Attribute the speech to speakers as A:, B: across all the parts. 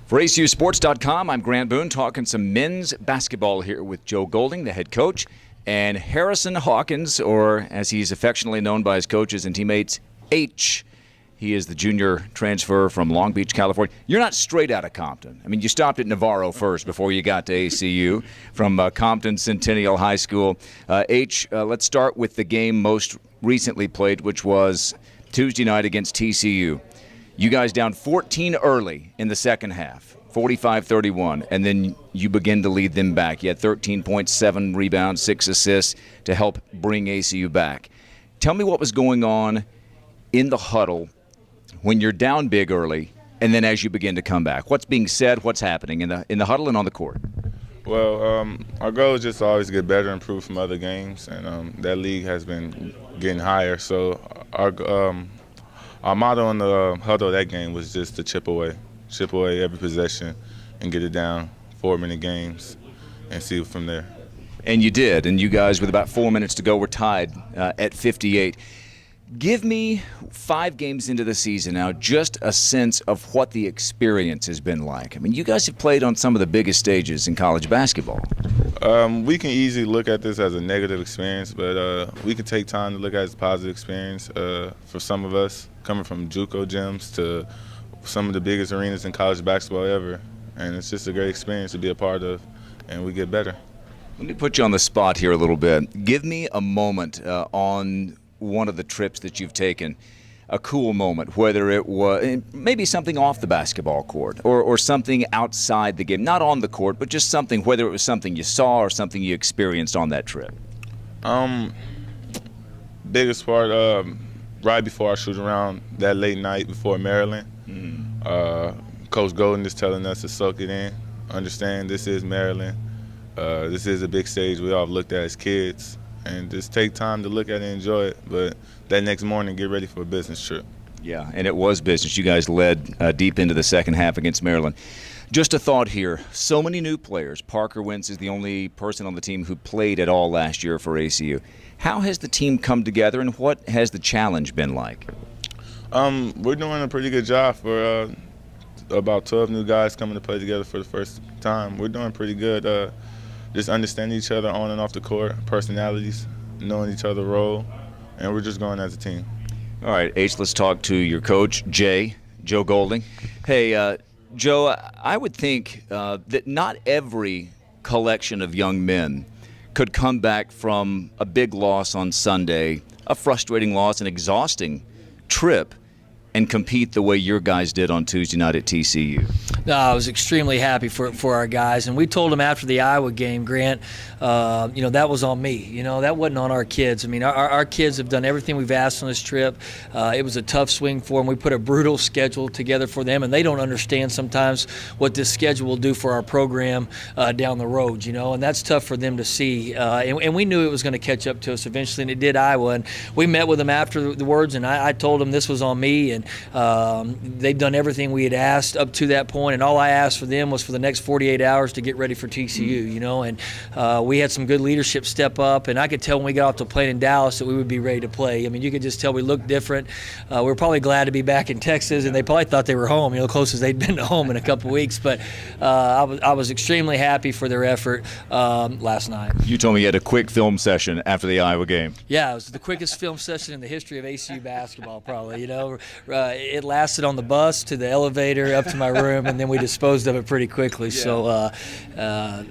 A: For ACUsports.com, I'm Grant Boone, talking some men's basketball here with Joe Golding, the head coach, and Harrison Hawkins, or as he's affectionately known by his coaches and teammates, H. He is the junior transfer from Long Beach, California. You're not straight out of Compton. I mean, you stopped at Navarro first before you got to ACU from Compton Centennial High School. Let's start with the game most recently played, which was Tuesday night against TCU. You guys down 14 early in the second half, 45-31, and then you begin to lead them back. You had 13.7 rebounds, 6 assists to help bring ACU back. Tell me what was going on in the huddle when you're down big early, and then as you begin to come back. What's being said, what's happening in the huddle and on the court?
B: Well, our goal is just to always get better, improve from other games, and that league has been getting higher. So our motto in the huddle of that game was just to chip away every possession and get it down, 4-minute games, and see it from there.
A: And you did, and you guys, with about 4 minutes to go, were tied at 58. Give me 5 games into the season now, just a sense of what the experience has been like. I mean, you guys have played on some of the biggest stages in college basketball.
B: We can easily look at this as a negative experience, but we can take time to look at it as a positive experience for some of us, coming from JUCO gyms to some of the biggest arenas in college basketball ever. And it's just a great experience to be a part of, and we get better.
A: Let me put you on the spot here a little bit. Give me a moment on one of the trips that you've taken, a cool moment, whether it was maybe something off the basketball court or something outside the game, not on the court, but just something, whether it was something you saw or something you experienced on that trip.
B: Biggest part, right before our shoot around that late night before Maryland, Coach Golden is telling us to soak it in, understand this is Maryland, this is a big stage we all have looked at as kids, and just take time to look at it and enjoy it. But that next morning, get ready for a business trip.
A: Yeah, and it was business. You guys led deep into the second half against Maryland. Just a thought here. So many new players. Parker Wentz is the only person on the team who played at all last year for ACU. How has the team come together, and what has the challenge been like?
B: We're doing a pretty good job for about 12 new guys coming to play together for the first time. We're doing pretty good. Just understanding each other on and off the court, personalities, knowing each other's role, and we're just going as a team.
A: All right, H, let's talk to your coach, Joe Golding. Hey, Joe, I would think that not every collection of young men could come back from a big loss on Sunday, a frustrating loss, an exhausting trip, and compete the way your guys did on Tuesday night at TCU.
C: No, I was extremely happy for our guys, and we told them after the Iowa game, Grant, that was on me. That wasn't on our kids. I mean, our kids have done everything we've asked on this trip. It was a tough swing for them. We put a brutal schedule together for them, and they don't understand sometimes what this schedule will do for our program down the road, and that's tough for them to see. And we knew it was going to catch up to us eventually, and it did Iowa. And we met with them afterwards, and I told them this was on me, and they've done everything we had asked up to that point, and all I asked for them was for the next 48 hours to get ready for TCU, and we had some good leadership step up, and I could tell when we got off the plane in Dallas that we would be ready to play. I mean, you could just tell we looked different. We were probably glad to be back in Texas, and they probably thought they were home, the closest they'd been to home in a couple weeks, but I was extremely happy for their effort last night.
A: You told me you had a quick film session after the Iowa game.
C: Yeah, it was the quickest film session in the history of ACU basketball, probably, it lasted on the bus to the elevator up to my room, and then we disposed of it pretty quickly. Yeah. So I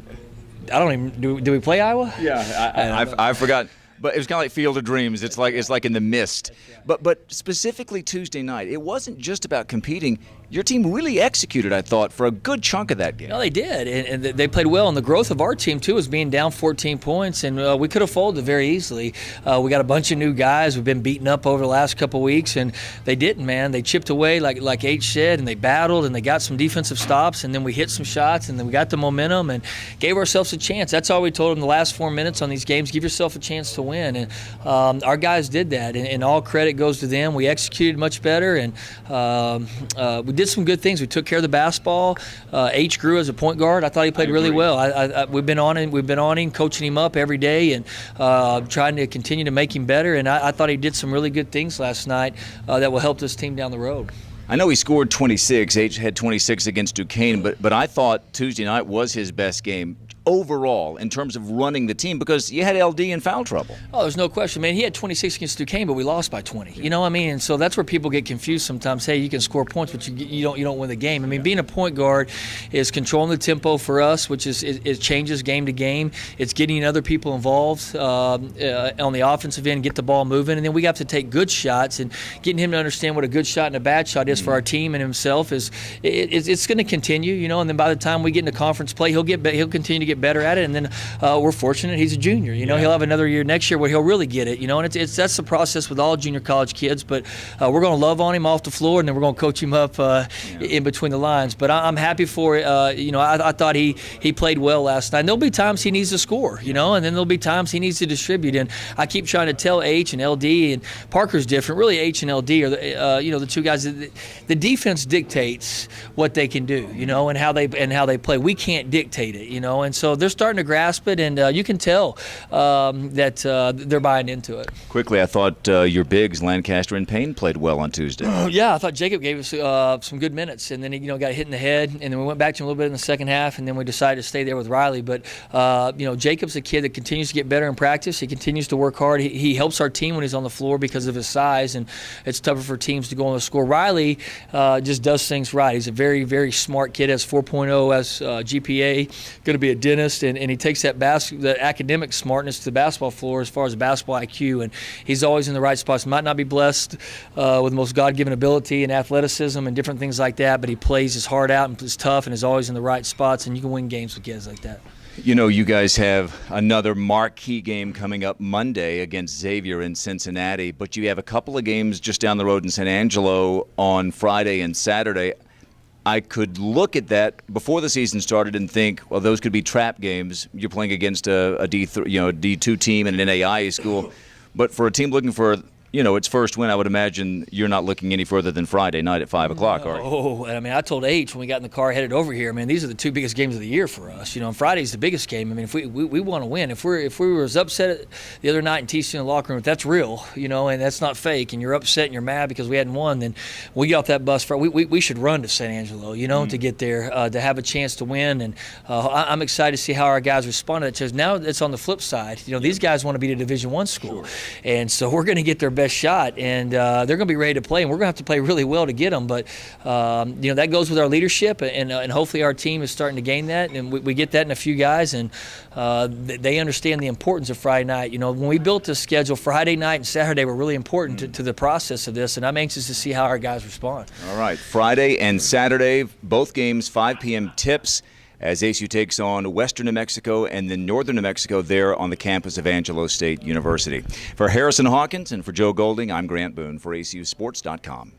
C: don't even do we play Iowa?
A: Yeah, I forgot. But it was kind of like Field of Dreams. It's like in the mist. But specifically Tuesday night, it wasn't just about competing. Your team really executed, I thought, for a good chunk of that game.
C: No, they did, and they played well. And the growth of our team, too, is being down 14 points, and we could have folded very easily. We got a bunch of new guys. We've been beaten up over the last couple weeks, and they didn't, man. They chipped away, like H said, and they battled, and they got some defensive stops, and then we hit some shots, and then we got the momentum and gave ourselves a chance. That's all we told them the last 4 minutes on these games. Give yourself a chance to win, and our guys did that, and all credit goes to them. We executed much better, and we did some good things. We took care of the basketball. H grew as a point guard. I thought he played really well. We've been on him, coaching him up every day, and trying to continue to make him better. And I thought he did some really good things last night that will help this team down the road.
A: I know he scored 26. H had 26 against Duquesne, but I thought Tuesday night was his best game overall in terms of running the team because you had LD in foul trouble.
C: Oh, there's no question, man. He had 26 against Duquesne, but we lost by 20. You know what I mean? And so that's where people get confused sometimes. Hey, you can score points, but you don't win the game. I mean, being a point guard is controlling the tempo for us, which is it changes game to game. It's getting other people involved on the offensive end, get the ball moving, and then we have to take good shots and getting him to understand what a good shot and a bad shot is for our team and himself is it's going to continue. You know, and then by the time we get into conference play, he'll continue to get better at it, and then we're fortunate he's a junior. You know, he'll have another year next year where he'll really get it. You know, and that's the process with all junior college kids. But we're going to love on him off the floor, and then we're going to coach him up in between the lines. But I'm happy for it. You know, I thought he played well last night. And there'll be times he needs to score. You know, and then there'll be times he needs to distribute. And I keep trying to tell H and LD, and Parker's different. Really, H and LD are the two guys. The defense dictates what they can do. You know, and how they play. We can't dictate it. You know, and so they're starting to grasp it, and you can tell that they're buying into it.
A: Quickly, I thought your bigs, Lancaster and Payne, played well on Tuesday.
C: Yeah, I thought Jacob gave us some good minutes, and then he got hit in the head, and then we went back to him a little bit in the second half, and then we decided to stay there with Riley. But Jacob's a kid that continues to get better in practice. He continues to work hard. He helps our team when he's on the floor because of his size, and it's tougher for teams to go on the score. Riley just does things right. He's a very, very smart kid. Has 4.0 as GPA. Going to be a dentist, and he takes that academic smartness to the basketball floor as far as basketball IQ, and he's always in the right spots. Might not be blessed with the most God-given ability and athleticism and different things like that, but he plays his heart out and is tough and is always in the right spots, and you can win games with kids like that.
A: You know, you guys have another marquee game coming up Monday against Xavier in Cincinnati, but you have a couple of games just down the road in San Angelo on Friday and Saturday. I could look at that before the season started and think, well, those could be trap games. You're playing against a D2 team and an NAIA school. But for a team looking for its first win, I would imagine you're not looking any further than Friday night at 5 o'clock, are you?
C: Oh, I mean, I told H when we got in the car headed over here, man, these are the two biggest games of the year for us. You know, and Friday's the biggest game. I mean, if we want to win, if we were as upset the other night in TC in the locker room, if that's real, you know, and that's not fake, and you're upset and you're mad because we hadn't won, then we get off that bus. We should run to San Angelo, you know, to get there, to have a chance to win. And I'm excited to see how our guys respond to that. Because now it's on the flip side. You know, these guys want to be a Division I school, and so we're going to get their best shot. And they're going to be ready to play, and we're going to have to play really well to get them. But that goes with our leadership, and hopefully our team is starting to gain that, and we get that in a few guys, and they understand the importance of Friday night. You know, when we built this schedule, Friday night and Saturday were really important to the process of this, and I'm anxious to see how our guys respond.
A: All right, Friday and Saturday, both games 5 p.m. tips, as ACU takes on Western New Mexico and then Northern New Mexico there on the campus of Angelo State University. For Harrison Hawkins and for Joe Golding, I'm Grant Boone for ACUSports.com.